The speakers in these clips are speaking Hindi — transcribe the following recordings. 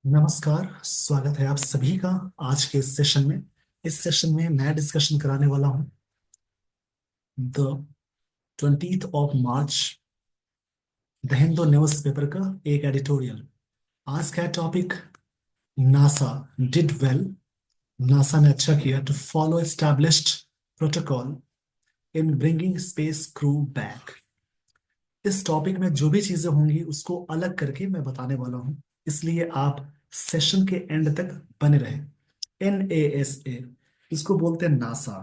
नमस्कार। स्वागत है आप सभी का आज के इस सेशन में। इस सेशन में मैं डिस्कशन कराने वाला हूँ the 20th of March the Hindu news paper का एक एडिटोरियल। आज का topic NASA did well. NASA ने अच्छा किया to follow established protocol in bringing space crew back. इस टॉपिक में जो भी चीजें होंगी उसको अलग करके मैं बताने वाला हूँ, इसलिए आप सेशन के एंड तक बने रहे। NASA इसको बोलते हैं नासा।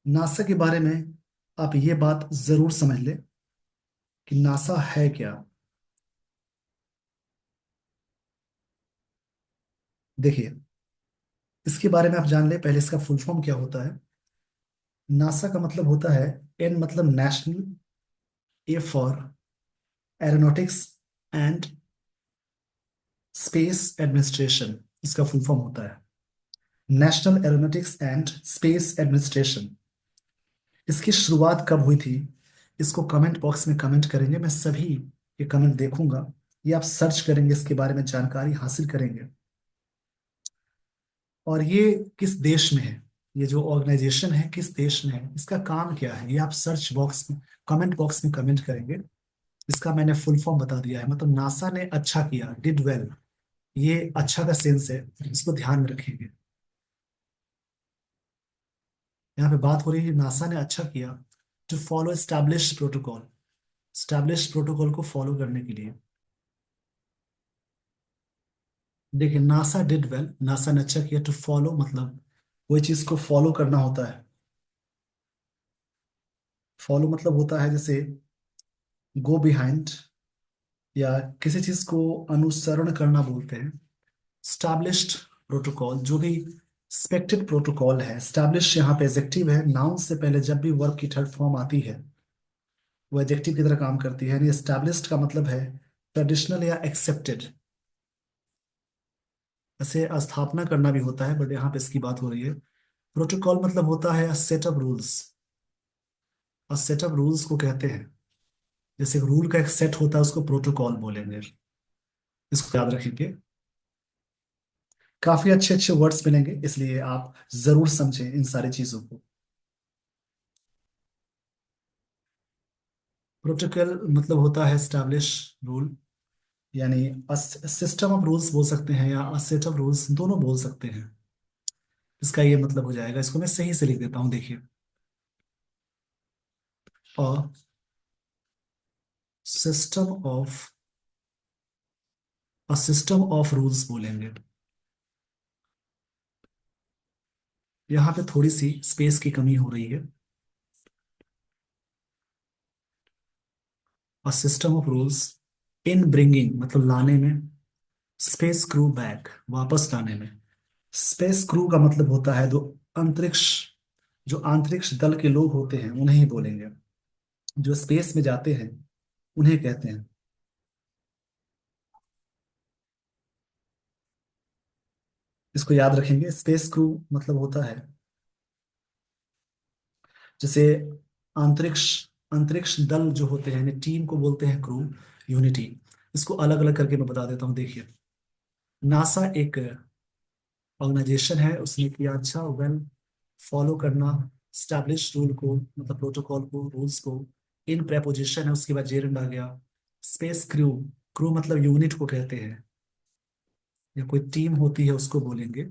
नासा के बारे में आप ये बात जरूर समझ लें कि नासा है क्या। देखिए, इसके बारे में आप जान ले पहले इसका फुल फॉर्म क्या होता है। नासा का मतलब होता है एन मतलब national, A for aeronautics and space administration. इसका फुल फॉर्म होता है national aeronautics and space administration. इसकी शुरुआत कब हुई थी इसको कमेंट बॉक्स में कमेंट करेंगे, मैं सभी ये कमेंट देखूंगा। ये आप सर्च करेंगे, इसके बारे में जानकारी हासिल करेंगे। और ये किस देश में है, ये जो ऑर्गेनाइजेशन है किस देश में है, इसका काम क्या है, ये आप सर्च बॉक्स में कमेंट बॉक्स में कमेंट करेंगे। इसका मैंने फुल फॉर्म बता दिया है, मतलब नासा ने अच्छा किया, डिड वेल। ये अच्छा का सेंस है, इसको ध्यान में रखेंगे। यहाँ पे बात हो रही है नासा ने अच्छा किया to follow established protocol. Established protocol को फॉलो करने के लिए। देखिए, नासा डिड वेल, नासा ने अच्छा किया टू फॉलो मतलब कोई चीज को फॉलो करना होता है। फॉलो मतलब होता है जैसे गो बिहाइंड, या किसी चीज को अनुसरण करना बोलते हैं। स्टैब्लिश्ड प्रोटोकॉल जो भी एक्सपेक्टेड प्रोटोकॉल है। स्टैब्लिश यहाँ पे एडजेक्टिव है, नाउन से पहले जब भी वर्ब की थर्ड फॉर्म आती है वो एडजेक्टिव की तरह काम करती है। यानी एस्टैब्लिश्ड का मतलब है ट्रेडिशनल या एक्सेप्टेड। ऐसे स्थापना करना भी होता है, बट यहाँ पे इसकी बात हो रही है। प्रोटोकॉल मतलब होता है सेट ऑफ रूल्स। और सेट ऑफ रूल्स को कहते हैं, जैसे रूल का एक सेट होता है उसको प्रोटोकॉल बोलेंगे। इसको याद रखेंगे। काफी अच्छे अच्छे वर्ड्स मिलेंगे, इसलिए आप जरूर समझें इन सारी चीजों को। प्रोटोकॉल मतलब होता है स्टैब्लिश रूल, यानी सिस्टम ऑफ रूल्स बोल सकते हैं या सेट ऑफ रूल्स, दोनों बोल सकते हैं। इसका ये मतलब हो जाएगा। इसको मैं सही से लिख देता हूँ, देखिए। A system of a system of rules बोलेंगे। यहाँ पे थोड़ी सी स्पेस की कमी हो रही है। A system of rules in bringing मतलब लाने में, स्पेस क्रू बैक वापस लाने में। स्पेस क्रू का मतलब होता है अंतरिक्ष जो अंतरिक्ष दल के लोग होते हैं उन्हें ही बोलेंगे। जो स्पेस में जाते हैं उन्हें कहते हैं। इसको याद रखेंगे। स्पेस क्रू मतलब होता है जैसे अंतरिक्ष अंतरिक्ष दल जो होते हैं, यानी टीम को बोलते हैं क्रू, यूनिटी। इसको अलग अलग करके मैं बता देता हूँ, देखिए। नासा एक ऑर्गेनाइजेशन है, उसने किया अच्छा वेल फॉलो करना स्टैब्लिश रूल को मतलब प्रोटोकॉल को, रूल्स को। इन प्रेपोजिशन है, उसके बाद जेरेंड आ गया। स्पेस क्रू, क्रू मतलब यूनिट को कहते हैं, या कोई टीम होती है उसको बोलेंगे।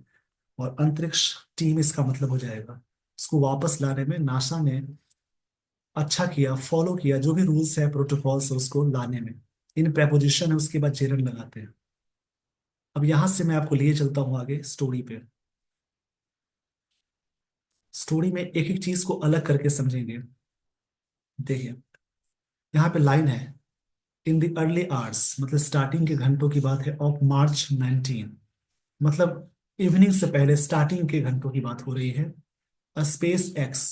और अंतरिक्ष टीम इसका मतलब हो जाएगा। इसको वापस लाने में नासा ने अच्छा किया, फॉलो किया जो भी रूल्स है प्रोटोकॉल्स है उसको लाने में। इन प्रेपोजिशन है, उसके बाद जेरेंड लगाते हैं। अब यहां से मैं आपको लिए चलता हूं आगे स्टोरी पे। स्टोरी में एक एक चीज को अलग करके समझेंगे। देखिए, यहाँ पे लाइन है इन द अर्ली आवर्स मतलब स्टार्टिंग के घंटों की बात है, ऑफ मार्च 19। मतलब इवनिंग से पहले स्टार्टिंग के घंटों की बात हो रही है। Space x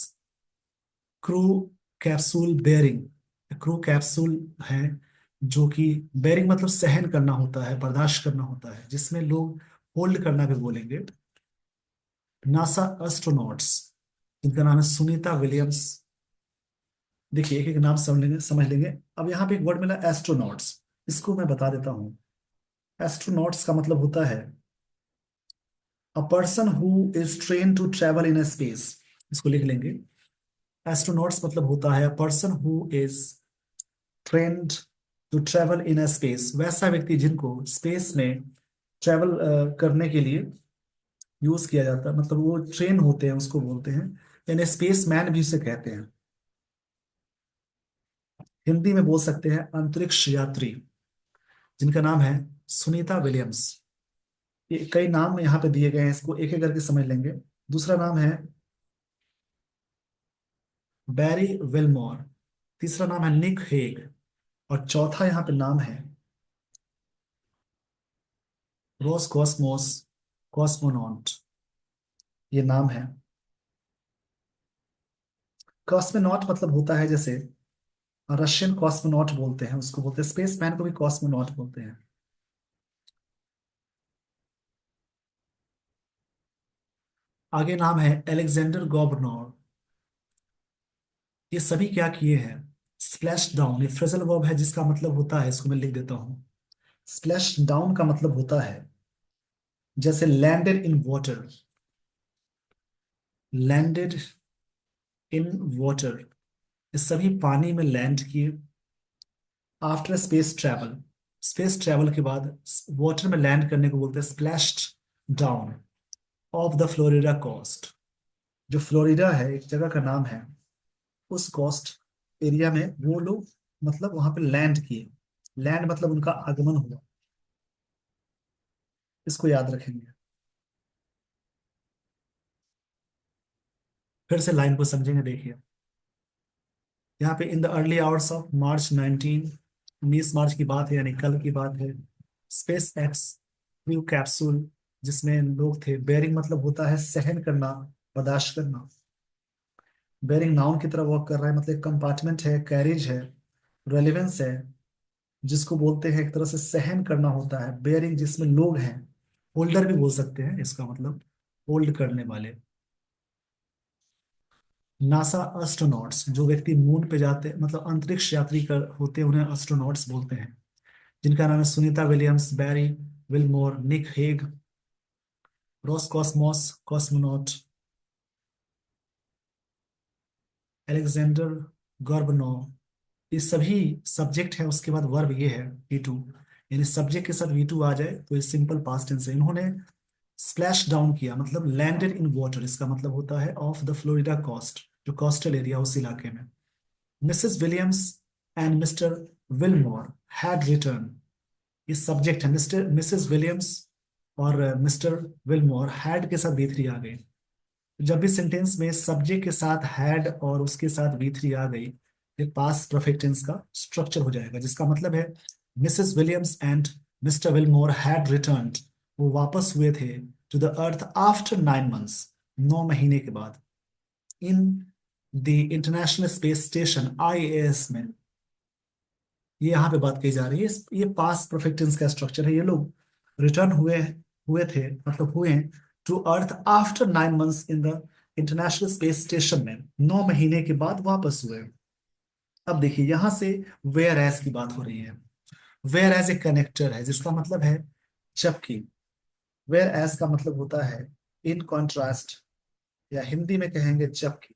crew capsule bearing, crew capsule है जो कि बेयरिंग मतलब सहन करना होता है, बर्दाश्त करना होता है, जिसमें लोग होल्ड करना भी बोलेंगे। नासा एस्ट्रोनॉट्स जिनका नाम है सुनीता विलियम्स। देखिए, एक एक नाम समझ लेंगे। अब यहाँ पे एक वर्ड मिला एस्ट्रोनॉट्स, इसको मैं बता देता हूँ। एस्ट्रोनॉट्स का मतलब होता है a person who is train to travel in space. इसको लिख लेंगे। एस्ट्रोनॉट्स मतलब होता है a person who is trained to travel in space, वैसा व्यक्ति जिनको स्पेस में ट्रेवल करने के लिए यूज किया जाता है, मतलब वो ट्रेन होते हैं, उसको बोलते हैं, यानी स्पेस मैन भी उसे कहते हैं। हिंदी में बोल सकते हैं अंतरिक्ष यात्री, जिनका नाम है सुनीता विलियम्स। ये कई नाम यहाँ पे दिए गए हैं, इसको एक एक करके समझ लेंगे। दूसरा नाम है बैरी विलमोर। तीसरा नाम है निक हेग। और चौथा यहाँ पे नाम है रोस कॉस्मोस कॉस्मोनॉट। ये नाम है। कॉस्मोनॉट मतलब होता है जैसे रशियन कॉस्मोनॉट बोलते हैं, उसको बोलते हैं स्पेसमैन को भी कॉस्मोनॉट बोलते हैं। आगे नाम है एलेक्जेंडर गोबर्नोव। ये सभी क्या किए हैं? स्प्लैश डाउन, ये फ्रेजल वर्ब है जिसका मतलब होता है, इसको मैं लिख देता हूँ। स्प्लैश डाउन का मतलब होता है जैसे landed in water, landed in water, ये सभी पानी में लैंड किए। After space travel, space travel के बाद वाटर में लैंड करने को बोलते हैं splashed down off the Florida coast. जो फ्लोरिडा है एक जगह का नाम है, उस कोस्ट एरिया में वो लोग मतलब वहां पे लैंड किए। लैंड मतलब उनका आगमन हुआ। इसको याद रखेंगे। फिर से लाइन को समझेंगे, देखिए। यहाँ पे in the early hours of March 19, 19 मार्च की बात है, यानी कल की बात है। स्पेस एक्स क्रू कैप्सूल जिसमें लोग थे, बेरिंग मतलब होता है सहन करना, बर्दाश्त करना। बेरिंग नाउन की तरह वर्क कर रहा है, मतलब कंपार्टमेंट है, कैरिज है, रेलिवेंस है, जिसको बोलते हैं एक तरह से सहन करना होता है। बेयरिंग जिसमें लोग हैं, होल्डर भी बोल सकते हैं इसका मतलब, होल्ड करने वाले। नासा एस्ट्रोनॉट्स, जो व्यक्ति मून पे जाते मतलब अंतरिक्ष यात्री कर होते हैं, उन्हें एस्ट्रोनॉट्स बोलते हैं, जिनका नाम है Sunita Williams, Barry Wilmore, Nick Hague, Roscosmos cosmonaut, Alexander Gorbunov. ये सभी सब्जेक्ट है, उसके बाद वर्ब ये है वी टू, यानी सब्जेक्ट के साथ वी टू आ जाए तो ये सिंपल पास्ट टेंस है। इन्होंने स्प्लैश डाउन किया मतलब लैंडेड इन वाटर, इसका मतलब होता है ऑफ द फ्लोरिडा कोस्ट, जो कोस्टल एरिया उस इलाके में। Mrs Williams and Mr Wilmore had return, ये सब्जेक्ट है, मिस्टर मिसेस विलियम्स और मिस्टर विलमोर हैड के साथ वी थ्री आ गई। जब भी सेंटेंस में सब्जेक्ट के साथ हैड और उसके साथ वी थ्री आ गई, फिर पास्ट परफेक्ट टेंस का स्ट्रक्चर हो जाएगा, जिसका मतलब है Mrs Williams and Mr Wilmore had returned, वो वापस हुए थे to the earth after 9 months, 9 महीने के बाद, in the International Space Station IAS में। ये यहाँ पे बात कही जा रही है, ये पास्ट परफेक्ट टेंस का स्ट्रक्चर है। ये लोग रिटर्न हुए हुए थे मतलब हुए to earth after 9 months in the International Space Station में, 9 महीने के बाद वापस हुए। अब देखिए यहाँ से वेयर एज की बात हो रही है। वेयर एज ए कनेक्टर है, जिसका मतलब है जबकि। वेयर एज का मतलब होता है इन कॉन्ट्रास्ट, या हिंदी में कहेंगे जबकि।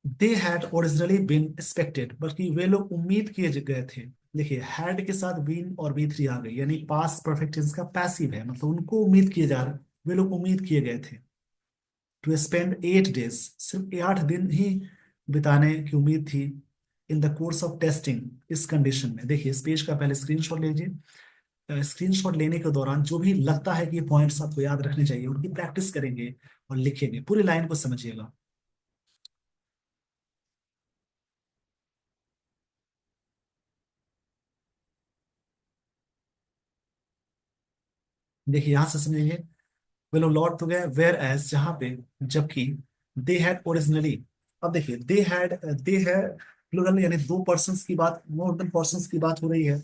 They had originally been expected, बल्कि वे लोग उम्मीद किए गए थे। देखिए हैड के साथ बीन और बी थ्री आ गई, यानी पास्ट परफेक्ट टेंस का पैसिव है, मतलब उनको उम्मीद किए जा रहे, वे लोग उम्मीद किए गए थे टू स्पेंड 8 डेज, सिर्फ 8 दिन ही बिताने की उम्मीद थी, in the course of testing, इस कंडीशन में। देखिए इस पेज का पहले स्क्रीनशॉट लीजिए। स्क्रीनशॉट लेने के दौरान जो भी लगता है कि ये पॉइंट्स आपको याद रखने चाहिए, उनकी प्रैक्टिस करेंगे और लिखेंगे, पूरी लाइन को समझिएगा। देखिए यहां से समझेंगे। वे लोग लौट तो गए, वेयर एज जहां पे, जबकि दे हैड ओरिजिनली। अब देखिए दे है प्लूरल, यानी दो पर्सन्स की बात, मोर देन पर्सन्स की बात हो रही है।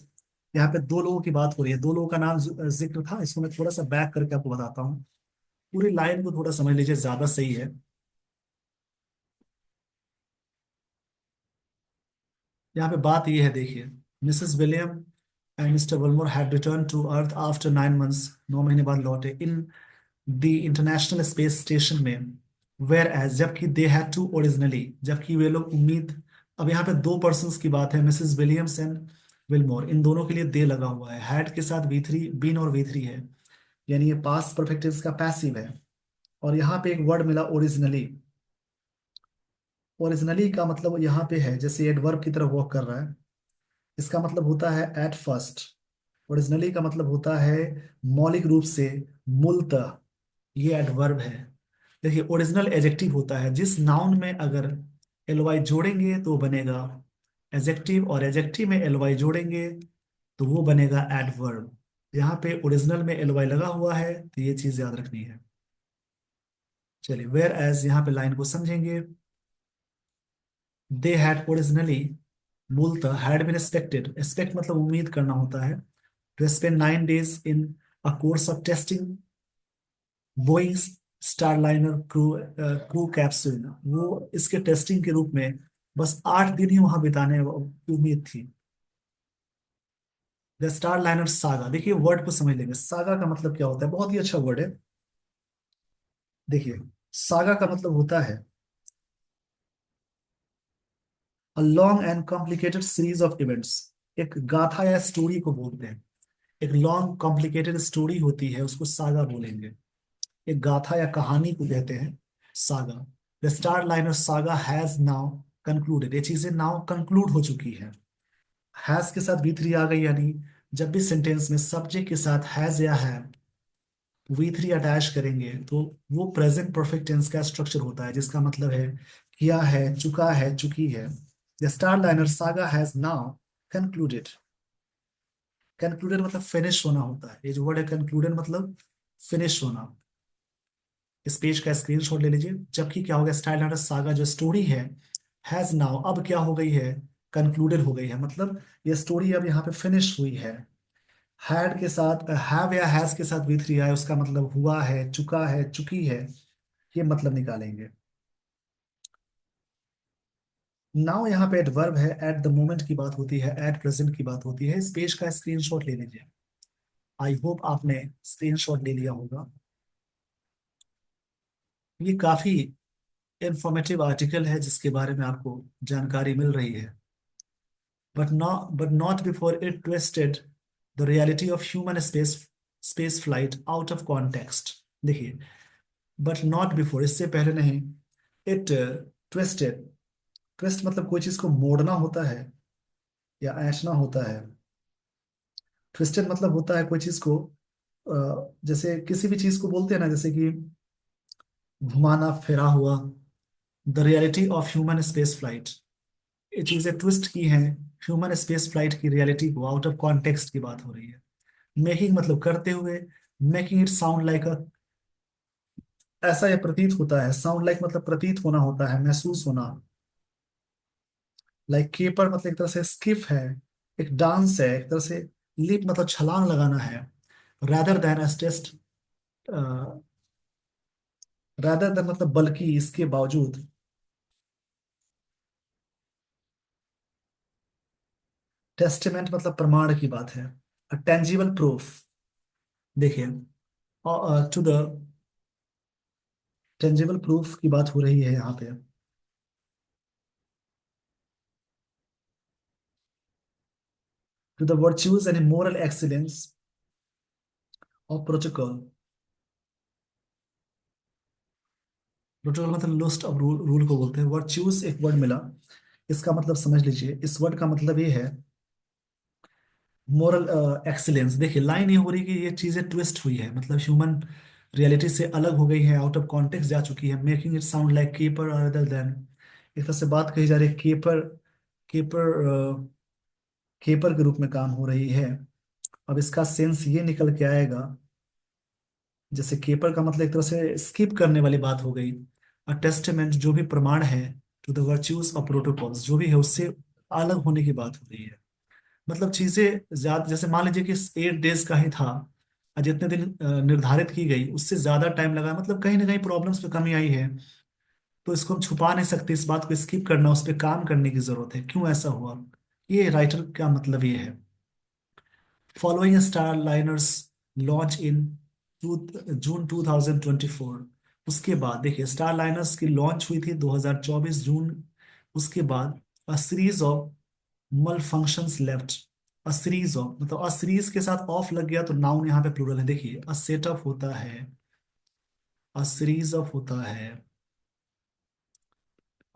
यहाँ पे दो लोगों की बात हो रही है, दो लोगों का नाम जिक्र था। इसको मैं थोड़ा सा बैक करके आपको बताता हूँ, पूरी लाइन को थोड़ा समझ लीजिए, ज्यादा सही है। यहाँ पे बात ये है, देखिए Mrs William and Mister Wilmore had return to earth after 9 months, 9 महीने बाद लौटे in the International Space Station में। वेयर एज, जबकि दे हैड टू ओरिजिनली, जबकि वे लोग उम्मीद, अब यहाँ पे दो पर्सन्स की बात है, मिसेस विलियम्स एंड विलमोर, इन दोनों के लिए दे लगा हुआ है। हैड के साथ वी थ्री, बीन और वी थ्री है, यानी ये पास्ट परफेक्ट टेंस का पैसिव है। और यहाँ पे एक वर्ड मिला ओरिजिनली। ओरिजिनली का मतलब यहाँ पे है जैसे एडवर्ब की तरह वर्क कर रहा है, इसका मतलब होता है एट फर्स्ट। ओरिजिनली का मतलब होता है मौलिक रूप से, मूलतः। ये एडवर्ब है। देखिए ओरिजिनल एजेक्टिव होता है, जिस नाउन में अगर एल वाई जोड़ेंगे तो वो बनेगा एजेक्टिव, और एजेक्टिव में एल वाई जोड़ेंगे तो वो बनेगा एडवर्ब। यहाँ पे ओरिजिनल में एल वाई लगा हुआ है, तो ये चीज याद रखनी है। चलिए, वेयर एज यहाँ पे लाइन को समझेंगे। दे हैड ओरिजिनली, मूलतः, हैड बीन एक्सपेक्टेड, एक्सपेक्ट मतलब उम्मीद करना होता है, to spend 9 days in a course of testing Boeing Starliner crew capsule. वो इसके टेस्टिंग के रूप में बस 8 दिन ही वहां बिताने की उम्मीद थी। द स्टारलाइनर सागा, देखिए वर्ड को समझ लेंगे, सागा का मतलब क्या होता है, बहुत ही अच्छा वर्ड है। देखिए, सागा का मतलब होता है a long and complicated series of events. एक गाथा या स्टोरी को बोलते हैं। एक लॉन्ग कॉम्प्लिकेटेड स्टोरी होती है, उसको सागा बोलेंगे। एक गाथा या कहानी को कहते हैं saga. The star liner saga has now concluded, ये चीजें नाउ कंक्लूड हो चुकी है। हैज के साथ वी थ्री आ गई, यानी जब भी सेंटेंस में सब्जेक्ट के साथ हैज या है वी थ्री अटैच करेंगे तो वो प्रेजेंट परफेक्ट टेंस का स्ट्रक्चर होता है, जिसका मतलब है किया है, चुका है, चुकी है। The star liner saga has now concluded. Concluded मतलब फिनिश होना होता है, ये जो वर्ड है कंक्लूडेड मतलब फिनिश होना। इस पेज का स्क्रीनशॉट ले लीजिए। जबकि क्या हो गया, स्टाइल नाटक सागा जो स्टोरी है, हैज नाउ अब क्या हो गई है, कंक्लूडेड हो गई है, मतलब ये स्टोरी अब यहाँ पे फिनिश हुई है। हैड के साथ हैव या हैज के साथ वी थ्री आए, उसका मतलब हुआ है, चुका है, चुकी है, ये मतलब निकालेंगे। नाउ यहाँ पे एडवर्ब है, एट द मोमेंट की बात होती है, एट प्रेजेंट की बात होती है। इस पेज का स्क्रीनशॉट ले लीजिए। आई होप आपने स्क्रीनशॉट ले लिया होगा। ये काफी इंफॉर्मेटिव आर्टिकल है जिसके बारे में आपको जानकारी मिल रही है। But not before it twisted the reality of human space flight out of context। देखिए, but not before, इससे पहले नहीं, it twisted, twist मतलब कोई चीज को मोड़ना होता है या ऐंठना होता है। ट्विस्टेड मतलब होता है कोई चीज को जैसे किसी भी चीज को बोलते हैं ना, जैसे कि घुमाना फिरा हुआ। The reality of human space flight, ये चीजें ट्विस्ट की हैं ह्यूमन स्पेस फ्लाइट की रियलिटी को, आउट ऑफ कॉन्टेक्स्ट की बात हो रही है। मेकिंग मतलब करते हुए, मेकिंग इट साउंड लाइक अ, ऐसा ये प्रतीत होता है, साउंड लाइक मतलब प्रतीत होना होता है, महसूस होना। लाइक केपर मतलब एक तरह से स्किप है, एक डांस है एक तरह से। लीप मतलब छलांग लगाना है। Rather than as test, rather than मतलब बल्कि, इसके बावजूद। टेस्टिमेंट मतलब प्रमाण की बात है। टेंजिबल प्रूफ, देखिए टू द टेंजिबल प्रूफ की बात हो रही है यहाँ पे। To the virtues and moral excellence of protocol. Protocol मतलब लिस्ट ऑफ रूल, रूल को बोलते हैं। वर्च्यूज एक वर्ड मिला, इसका मतलब समझ लीजिए, इस वर्ड का मतलब ये है मोरल एक्सीलेंस। देखिए लाइन ये हो रही कि ये चीजें ट्विस्ट हुई है, मतलब ह्यूमन रियलिटी से अलग हो गई है, आउट ऑफ कॉन्टेक्स्ट जा चुकी है, making it sound like caper other than. एक तरह से बात कही जा रही है केपर, केपर केपर के रूप में काम हो रही है। अब इसका सेंस ये निकल के आएगा, जैसे केपर का मतलब एक तरह से स्किप करने वाली बात हो गई। और टेस्टमेंट जो भी प्रमाण है, टू द वर्च्यूज और प्रोटोकॉल्स जो भी है, उससे अलग होने की बात हो रही है। मतलब चीजें ज्यादा, जैसे मान लीजिए कि 8 days का ही था, और जितने दिन निर्धारित की गई उससे ज्यादा टाइम लगा, मतलब कहीं ना कहीं प्रॉब्लम्स पे कमी आई है। तो इसको हम छुपा नहीं सकते, इस बात को स्किप करना, उस पर काम करने की जरूरत है, क्यों ऐसा हुआ। ये राइटर का मतलब ये है। Following Starliner's launch in June 2024। उसके बाद देखिए स्टार लाइनर्स की लॉन्च हुई थी 2024 जून। उसके बाद अ सीरीज ऑफ मल functions left. A series of मतलब अ सीरीज के साथ ऑफ लग गया तो नाउन यहाँ पे प्लूरल है। देखिए अ सेटअप होता है, अ सीरीज ऑफ होता है,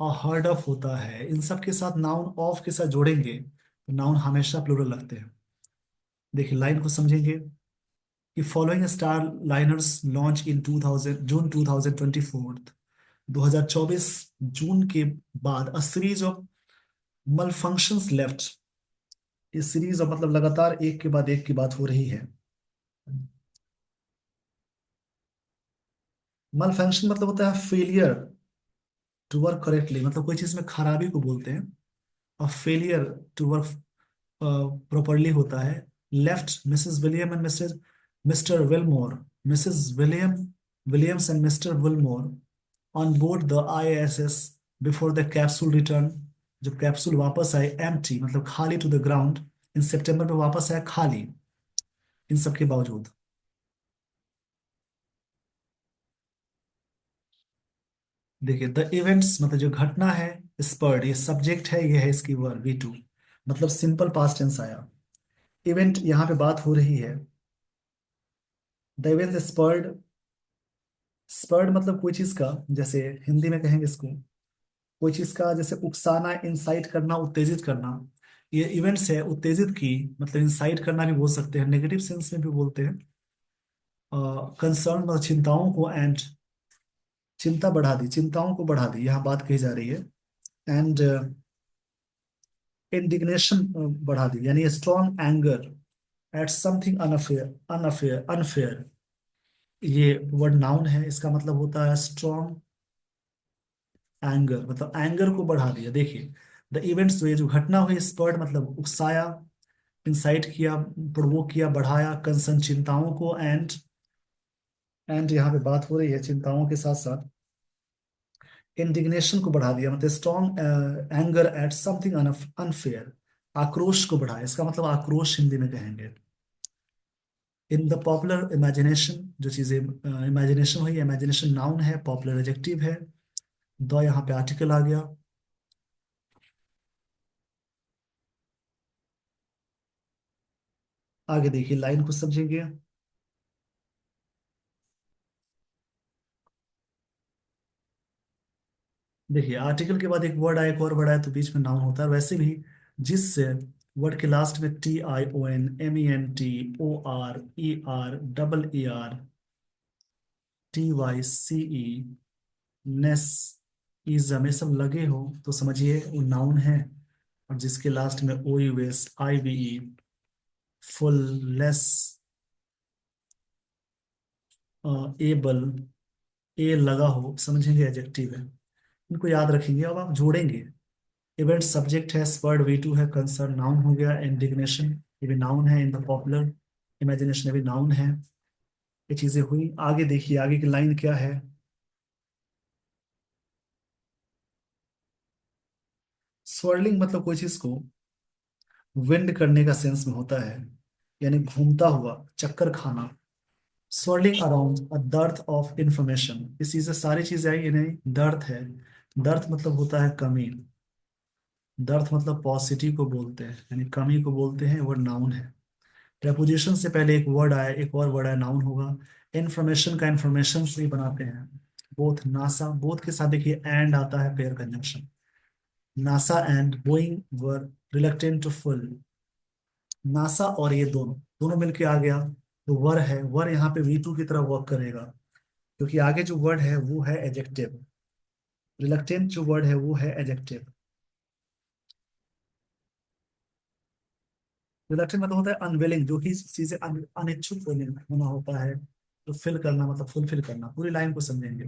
अ हर्ड ऑफ होता है। इन सब के साथ नाउन ऑफ के साथ जोड़ेंगे तो नाउन हमेशा प्लूरल लगते हैं। देखिए लाइन को समझेंगे कि फॉलोइंग स्टार लाइनर्स लॉन्च इन 2000 जून 2024। 2024 जून के बाद अ सीरीज ऑफ मल फंक्शंस लेफ्ट। इस सीरीज ऑफ मतलब लगातार एक के बाद एक की बात हो रही है। मल फंक्शन मतलब होता है फेलियर टू वर्क करेक्टली, मतलब कोई चीज में खराबी को बोलते हैं। और फेलियर टू वर्क प्रॉपरली होता है। Left Mrs William and mister mister Wilmore, Mrs Williams and Mr Wilmore on board the ISS before the capsule return. जब कैप्सूल वापस आए एम्प्टी मतलब खाली टू द ग्राउंड, इन सितंबर में वापस आया खाली। इन सब के बावजूद देखिए द इवेंट्स मतलब जो घटना है, स्पर्ड ये सब्जेक्ट है, ये है इसकी वर्ब V2, मतलब सिंपल पास्ट टेंस आया। इवेंट यहाँ पे बात हो रही है। द इवेंट स्पर्ड, स्पर्ड मतलब कोई चीज का, जैसे हिंदी में कहेंगे इसको, कोई चीज का जैसे उकसाना, इंसाइट करना, उत्तेजित करना। ये इवेंट्स है उत्तेजित की, मतलब इंसाइट करना भी बोल सकते हैं, नेगेटिव सेंस में भी बोलते हैं। कंसर्न मतलब चिंताओं को, एंड चिंता बढ़ा दी, चिंताओं को बढ़ा दी, यहाँ बात कही जा रही है। एंड इंडिग्नेशन बढ़ा दी, यानी strong anger at something unfair, unfair. ये वर्ड नाउन है, इसका मतलब होता है स्ट्रॉन्ग एंगर, मतलब एंगर को बढ़ा दिया। देखिए द इवेंट्स, ये जो घटना हुई, स्पर्ड मतलब उकसाया, इंसाइट किया, प्रोवोक किया, बढ़ाया, कंसर्न चिंताओं को, एंड यहाँ पे बात हो रही है चिंताओं के साथ साथ इंडिग्नेशन को बढ़ा दिया, मतलब strong anger at something unfair. आक्रोश को बढ़ाया, इसका मतलब आक्रोश हिंदी में कहेंगे। इन द पॉपुलर इमेजिनेशन, जो चीजें इमेजिनेशन हुई, इमेजिनेशन नाउन है, पॉपुलर एडजेक्टिव है। द यहाँ पे आर्टिकल आ गया। आगे देखिए लाइन को समझेंगे। देखिए आर्टिकल के बाद एक वर्ड आए, एक और वर्ड आए तो बीच में नाउन होता है। वैसे भी जिस वर्ड के लास्ट में TION MENT OR ER ER EE ness ism ये सब लगे हो तो समझिए वो नाउन है। और जिसके लास्ट में OUSIVE, फुल, लेस, एबल, ए लगा हो, समझेंगे एडजेक्टिव है। इनको याद रखेंगे। अब आप जोड़ेंगे। इवेंट सब्जेक्ट है, स्पर्ड V2 है, कंसर्न नाउन हो गया, इंडिग्नेशन ये भी नाउन है, इन द पॉपुलर इमेजिनेशन भी नाउन है। ये चीजें हुई। आगे देखिए आगे की लाइन क्या है। स्वर्लिंग मतलब कोई चीज को विंड करने का सेंस में होता है, यानी घूमता हुआ, चक्कर खाना। Swirling around a दर्थ of information, इस चीज से सारी चीजें आई, इन्हें दर्थ है। दर्थ मतलब होता है कमी। दर्थ मतलब पॉसिटिव को बोलते हैं, यानी कमी को बोलते हैं, वो नाउन है। प्रपोजिशन से पहले एक वर्ड आया, एक और वर्ड आया, नाउन होगा। इंफॉर्मेशन का इंफॉर्मेशन से ही बनाते हैं। बोथ नासा, बोथ के साथ देखिए एंड आता है, pair conjunction. NASA and Boeing were reluctant to full. NASA और ये दोनों दोनों मिलके आ गया तो वर है। वर यहाँ पे V2 की तरह वर्क करेगा, क्योंकि आगे जो वर्ड है वो है एजेक्टिव। रिलक्टेंट जो वर्ड है वो है एजेक्टिव। रिलक्टेंट मतलब होता है अनविलिंग, जो कि चीजें अनिच्छुक होना होता है। तो फिल करना मतलब फुलफिल करना। पूरी लाइन को समझेंगे।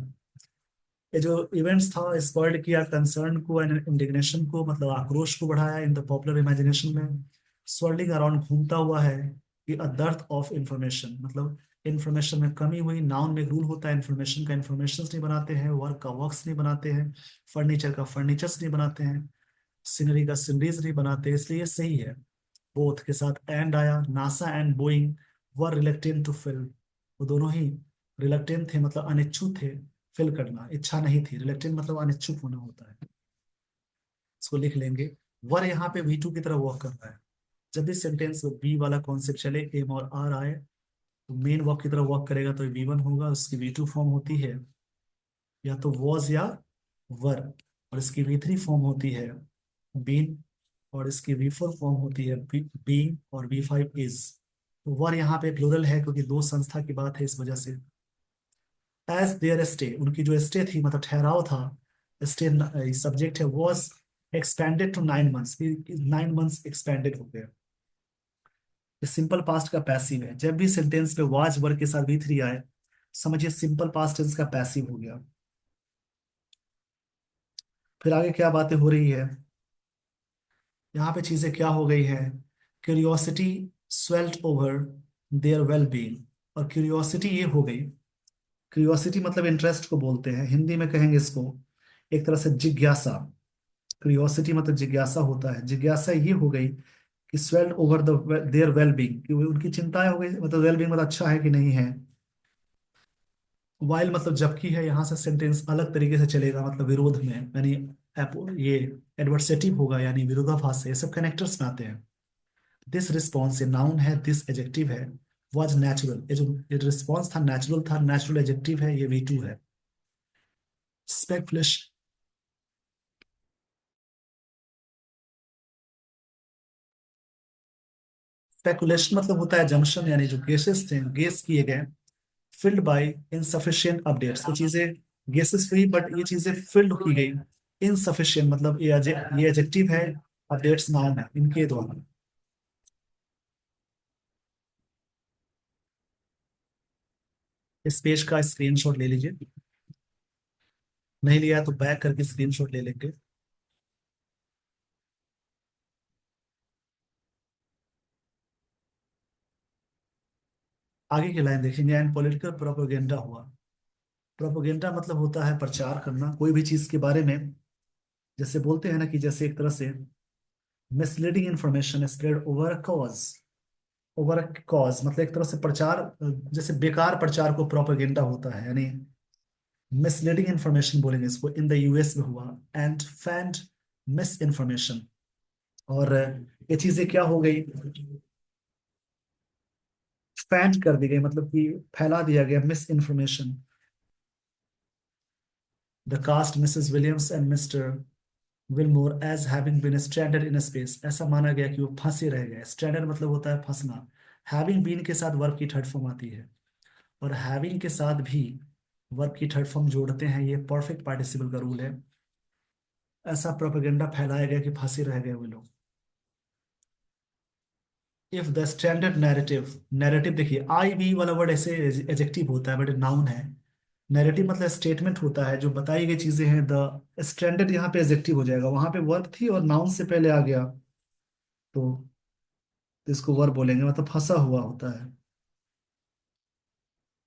ये जो इवेंट्स था, स्पर्ड किया कंसर्न को एंड इंडिग्नेशन को, मतलब आक्रोश को बढ़ाया इन द पॉपुलर इमेजिनेशन में। स्वर्लिंग अराउंड घूमता हुआ है कि अ डर्थ ऑफ इंफॉर्मेशन, मतलब इंफॉर्मेशन में कमी हुई। नाउन में एक रूल होता है, इंफॉर्मेशन का इंफॉर्मेशन नहीं बनाते हैं, वर्क का वर्क्स नहीं बनाते हैं, फर्नीचर का फर्नीचर्स नहीं बनाते हैं, सीनरी का सीनरीज नहीं बनाते, इसलिए ये सही है। बोथ के साथ एंड आया, NASA and Boeing were reluctant to fill, वो दोनों ही रिलेक्टेंट थे, मतलब अनिच्छुक थे फिल करना, इच्छा नहीं थी, रिलेक्टेंट मतलब अनिच्छुक होना होता है। इसको लिख लेंगे। वर यहाँ पे V2 की तरह वर्क कर रहा है। जब भी सेंटेंस बी वाला कॉन्सेप्ट चले, एम और आर आए, तो मेन वर्ब की तरह वर्क करेगा तो V1 होगा, उसकी V2 फॉर्म होती है या तो वॉज या वर, और इसकी V3 फॉर्म होती है बीन, और इसकी V4 फॉर्म होती है बीइंग, और V5 इज। तो वर यहाँ पे प्लूरल है क्योंकि दो संस्था की बात है, इस वजह से। एज देयर स्टे, उनकी जो स्टे थी मतलब ठहराव था, स्टे सब्जेक्ट है, was expended to 9 months, 9 months expended हो गया। ये सिंपल पास्ट का पैसिव है। जब भी सेंटेंस पे वाज वर्ग के साथ V3 आए, समझिए सिंपल पास्ट टेंस का पैसिव हो गया। फिर आगे क्या बातें हो रही है, यहाँ पे चीजें क्या हो गई है। Curiosity swelled over their well being, और क्यूरियोसिटी ये हो गई, क्यूरियोसिटी मतलब इंटरेस्ट को बोलते हैं, हिंदी में कहेंगे इसको एक तरह से जिज्ञासा। क्यूरियोसिटी मतलब जिज्ञासा होता है, जिज्ञासा ये हो गई कि swelled over the their well being, कि उनकी चिंताएं हो गई, मतलब वेल बीइंग मतलब अच्छा है कि नहीं है। वाइल मतलब जबकि है, यहाँ से सेंटेंस अलग तरीके से चलेगा, मतलब विरोध में, यानी ये एडवर्सेटिव होगा, यानी विरोधाभास है, ये सब कनेक्टर्स में आते हैं। दिस रिस्पॉन्स, ये नाउन है, दिस एजेक्टिव है, वॉज नेचुरल, ये जो ये रिस्पॉन्स था नेचुरल था, नेचुरल एजेक्टिव है, ये V2 है। स्पेकुलेशन, स्पेकुलेशन मतलब होता है जंक्शन, यानी जो गेसेस थे, गेस किए गए, फिल्ड बाय इनसफिशिएंट अपडेट्स, ये चीजें गेसेस हुई बट ये चीजें फिल्ड की गई। इनसफिशिएंट मतलब ये एजेक्टिव है, अपडेट्स नाउन है, इनके द्वारा। इस पेज का स्क्रीनशॉट ले लीजिए, नहीं लिया तो बैक करके स्क्रीनशॉट ले लेंगे। आगे की लाइन देखेंगे, एंड पॉलिटिकल प्रोपोगेंडा हुआ। प्रोपोगेंडा मतलब होता है प्रचार करना कोई भी चीज के बारे में, जैसे बोलते हैं ना कि जैसे एक तरह से misleading information spread over a cause, over a cause मतलब एक तरह से प्रचार, जैसे बेकार प्रचार को प्रोपेगेंडा होता है, यानी मिसलीडिंग इंफॉर्मेशन बोलेंगे इसको, इन द US में हुआ। एंड फैंड मिस इंफॉर्मेशन, और ये चीजें क्या हो गई, फैंड कर दी गई, मतलब कि फैला दिया गया misinformation. The cast Mrs Williams and Mr Wilmore as having been stranded in space, ऐसा माना गया कि वो फंसे रह गए। स्ट्रैंडेड मतलब होता है फंसना। हैविंग बीन के साथ वर्ब की थर्ड फॉर्म आती है, और हैविंग के साथ भी वर्ब की थर्ड फॉर्म जोड़ते हैं, ये परफेक्ट पार्टिसिपल का रूल है। ऐसा प्रोपेगेंडा फैलाया गया कि फांसी रह गए वे लोग। If the standard narrative, narrative देखिए IV वाला वर्ड ऐसे एजेक्टिव होता है बट नाउन है। नैरेटिव मतलब स्टेटमेंट होता है, जो बताई गई चीजें हैं। द स्टैंडर्ड यहाँ पे एजेक्टिव हो जाएगा, वहां पे वर्ब थी और नाउन से पहले आ गया, तो इसको वर्ब बोलेंगे, मतलब फंसा हुआ होता है।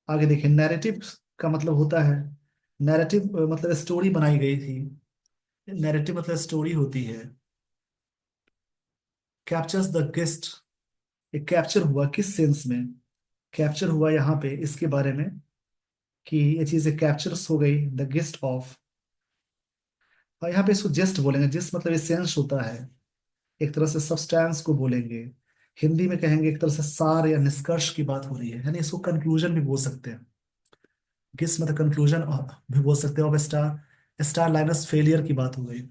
आगे देखिए, नैरेटिव का मतलब होता है, नैरेटिव मतलब स्टोरी बनाई गई थी, नैरेटिव मतलब स्टोरी होती है। कैप्चर्स द गेस्ट, एक कैप्चर हुआ किस सेंस में, कैप्चर हुआ यहाँ पे इसके बारे में कि ये चीजें कैप्चर्स हो गई द गेस्ट ऑफ, और यहाँ पे इसको जस्ट बोलेंगे, जिस मतलब एसेंस होता है, एक तरह से सब्सटेंस को बोलेंगे। हिंदी में कहेंगे एक तरह से सार या निष्कर्ष की बात हो रही है, यानी इसको कंक्लूजन भी बोल सकते हैं। किस मतलब कंक्लूजन भी बोल सकते हो। अब स्टार, स्टार लाइनस फेलियर की बात हो गई।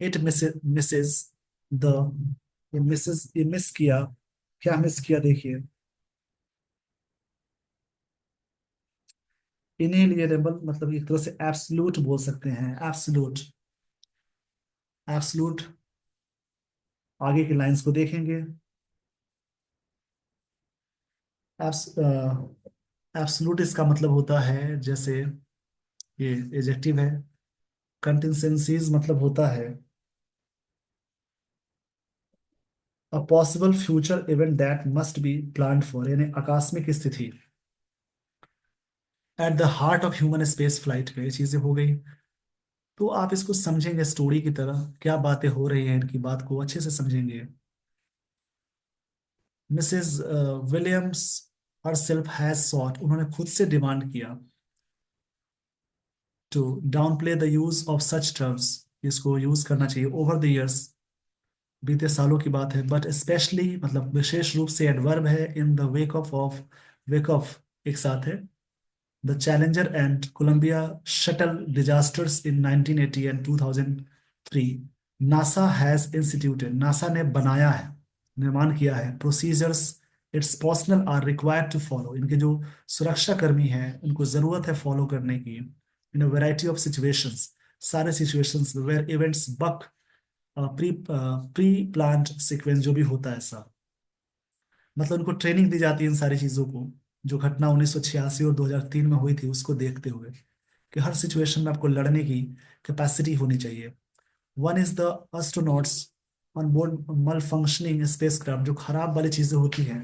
इट मिसेस द, ये मिसेस, ये मिस किया, क्या मिस किया देखिए, इनएलियनेबल मतलब एक तरह से एब्सलूट बोल सकते हैं, एब्सलूट, एब्सलूट। आगे की लाइंस को देखेंगे, एब्सलूट इसका मतलब होता है, जैसे ये एजेक्टिव है। कंटिजेंसीज मतलब होता है a possible future event that must be planned for, यानी आकस्मिक स्थिति। At the heart of human space flight पे ये चीजें हो गई। तो आप इसको समझेंगे स्टोरी की तरह, क्या बातें हो रही हैं इनकी बात को अच्छे से समझेंगे। Mrs Williams herself has sought, उन्होंने खुद से डिमांड किया to downplay the use of such terms, इसको यूज करना चाहिए ओवर द ईयर्स, बीते सालों की बात है, बट स्पेशली मतलब विशेष रूप से एडवर्ब है इन द वेक ऑफ एक साथ है the Challenger and Columbia shuttle disasters in 1980 and 2003। NASA has instituted, NASA ने बनाया है, निर्माण किया है, procedures its personnel are required to follow, इनके जो सुरक्षा कर्मी हैं उनको जरूरत है फॉलो करने की, in a variety of situations, सारे situations where events buck preplanned sequence जो भी होता है ऐसा, मतलब उनको ट्रेनिंग दी जाती है इन सारी चीजों को, जो घटना 1986 और 2003 में हुई थी उसको देखते हुए, कि हर सिचुएशन में आपको लड़ने की कैपेसिटी होनी चाहिए। One is the astronauts on board मल फंक्शनिंग स्पेसक्राफ्ट, जो खराब वाली चीजें होती हैं।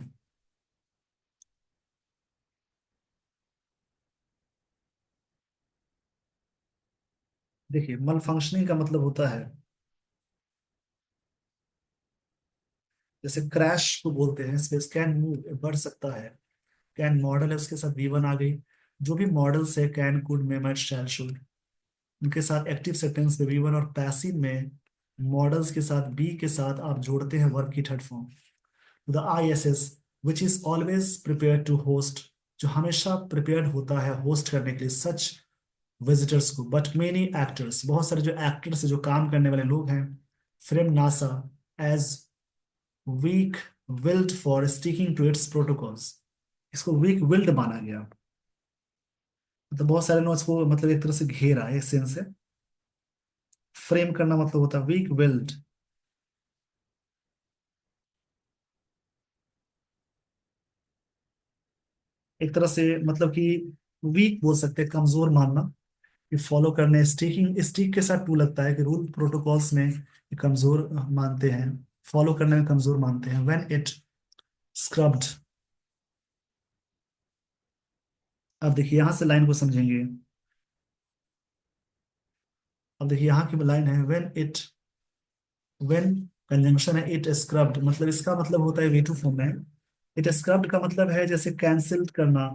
देखिए मल फंक्शनिंग का मतलब होता है, जैसे क्रैश को बोलते हैं, स्पेस कैन मूव, बढ़ सकता है, कैन मॉडल है उसके साथ वी वन आ गई, जो भी मॉडल्स है can could may might shall should, उनके साथ एक्टिव सेंटेंस में वी वन, और पैसिव में मॉडल्स के साथ बी के साथ आप जोड़ते हैं वर्ब की third form. The I S S which is always prepare to host, जो हमेशा प्रिपेयर्ड होता है होस्ट करने के लिए सच विजिटर्स को, बट मेनी एक्टर्स, बहुत सारे जो एक्टर्स जो काम करने वाले लोग हैं, frame NASA as weak willed for sticking to its protocols, इसको वीक विल्ड माना गया, मतलब बहुत सारे ने उसको मतलब एक तरह से घेरा है सेंस है। फ्रेम करना मतलब होता है वीक विल्ड, एक तरह से मतलब कि वीक बोल सकते हैं, कमजोर मानना, कि फॉलो करने स्टिकिंग, स्टिक के साथ टू लगता है कि रूल प्रोटोकॉल्स में ये कमजोर मानते हैं, फॉलो करने में कमजोर मानते हैं। व्हेन इट स्क्रब्ड, अब देखिए यहां से लाइन को समझेंगे, अब देखिए यहाँ की लाइन है व्हेन कंजंक्शन है इट स्क्रब्ड, मतलब इसका मतलब होता है वी टू फॉर्म में, इट स्क्रब्ड का मतलब है जैसे कैंसिल करना,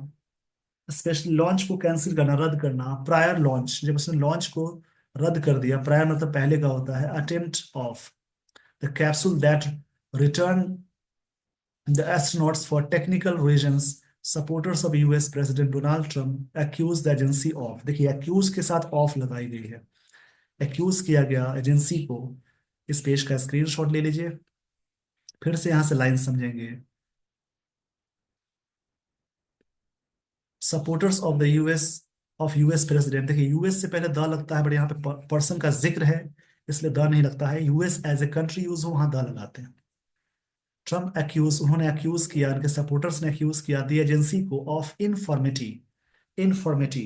स्पेशली लॉन्च को कैंसिल करना, रद्द करना, प्रायर लॉन्च, जब उसने लॉन्च को रद्द कर दिया, प्रायर मतलब पहले का होता है, attempt of the capsule that return the astronauts for technical reasons, supporters of US president Donald Trump accuse the agency of, देखिए एक्यूज के साथ ऑफ लगाई गई है, एक्यूज किया गया एजेंसी को। इस पेज का स्क्रीनशॉट ले लीजिए, फिर से यहां से लाइन समझेंगे। Supporters of the US, of US president, देखिए यूएस से पहले द लगता है, बट यहाँ पे पर्सन का जिक्र है इसलिए द नहीं लगता है, US as a country use हो वहां द लगाते हैं। ट्रम्प एक्यूज, उन्होंने एक्यूज किया, उनके सपोर्टर्स ने एक्यूज किया द एजेंसी को ऑफ इनफॉर्मिटी, इनफॉर्मिटी,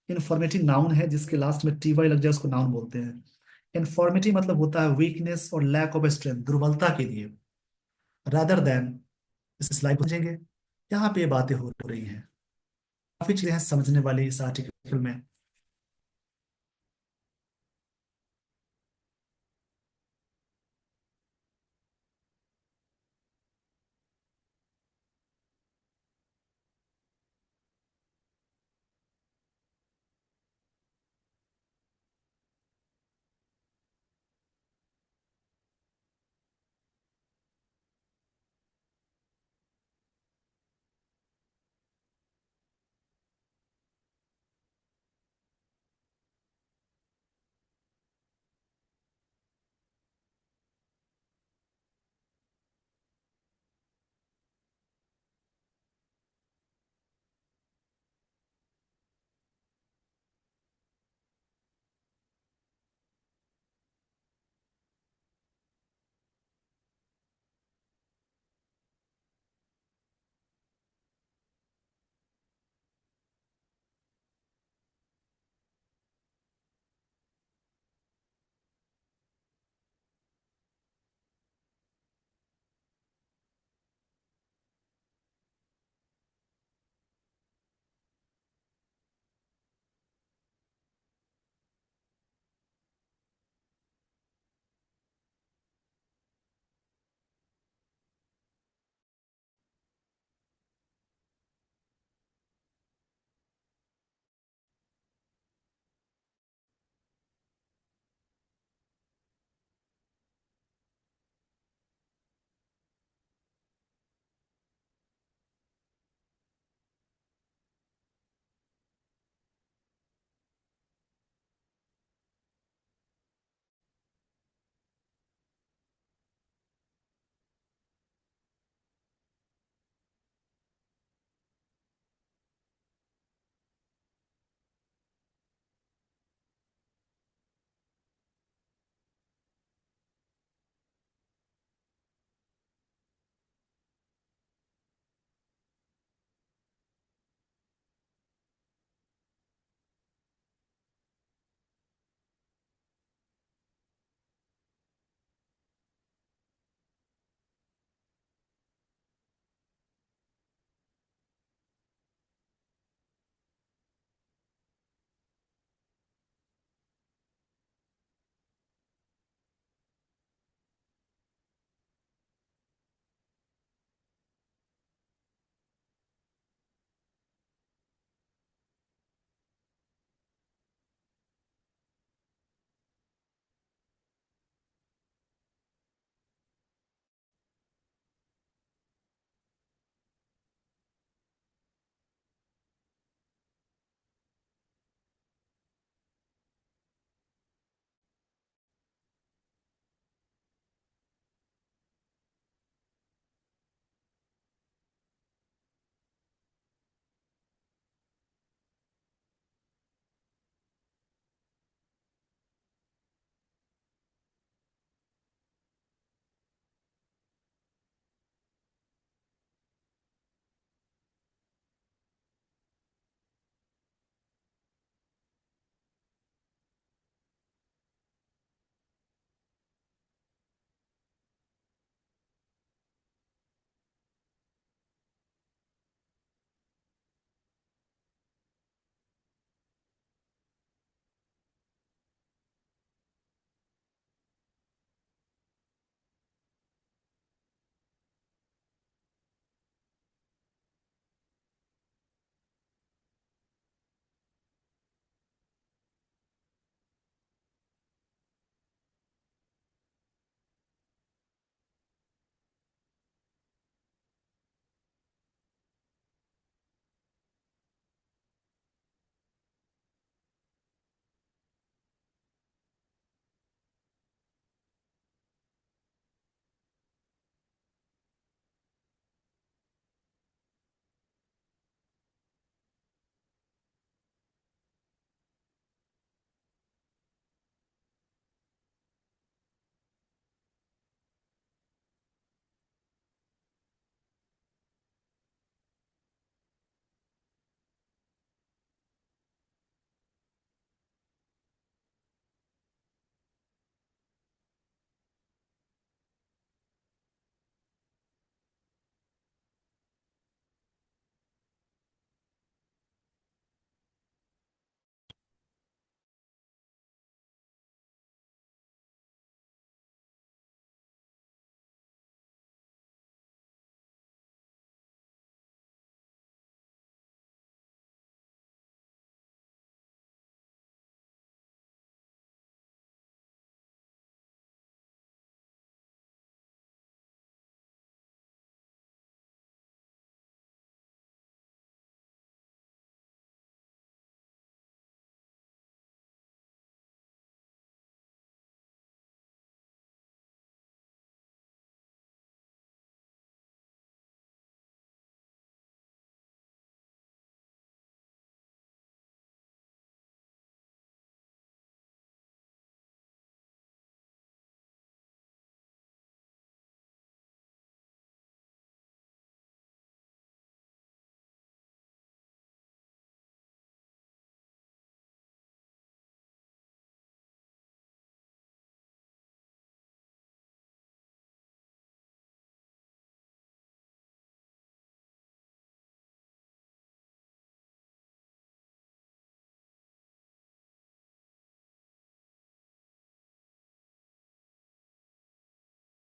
इनफॉर्मिटी नाउन है जिसके लास्ट में टी वाई लग जाए उसको नाउन बोलते हैं। इनफॉर्मिटी मतलब होता है वीकनेस और लैक ऑफ स्ट्रेंथ, दुर्बलता के लिए, रादर देन, इस स्लाइड समझेंगे, यहाँ पे ये बातें हो रही हैं, काफी चीजें हैं समझने वाली इस आर्टिकल में।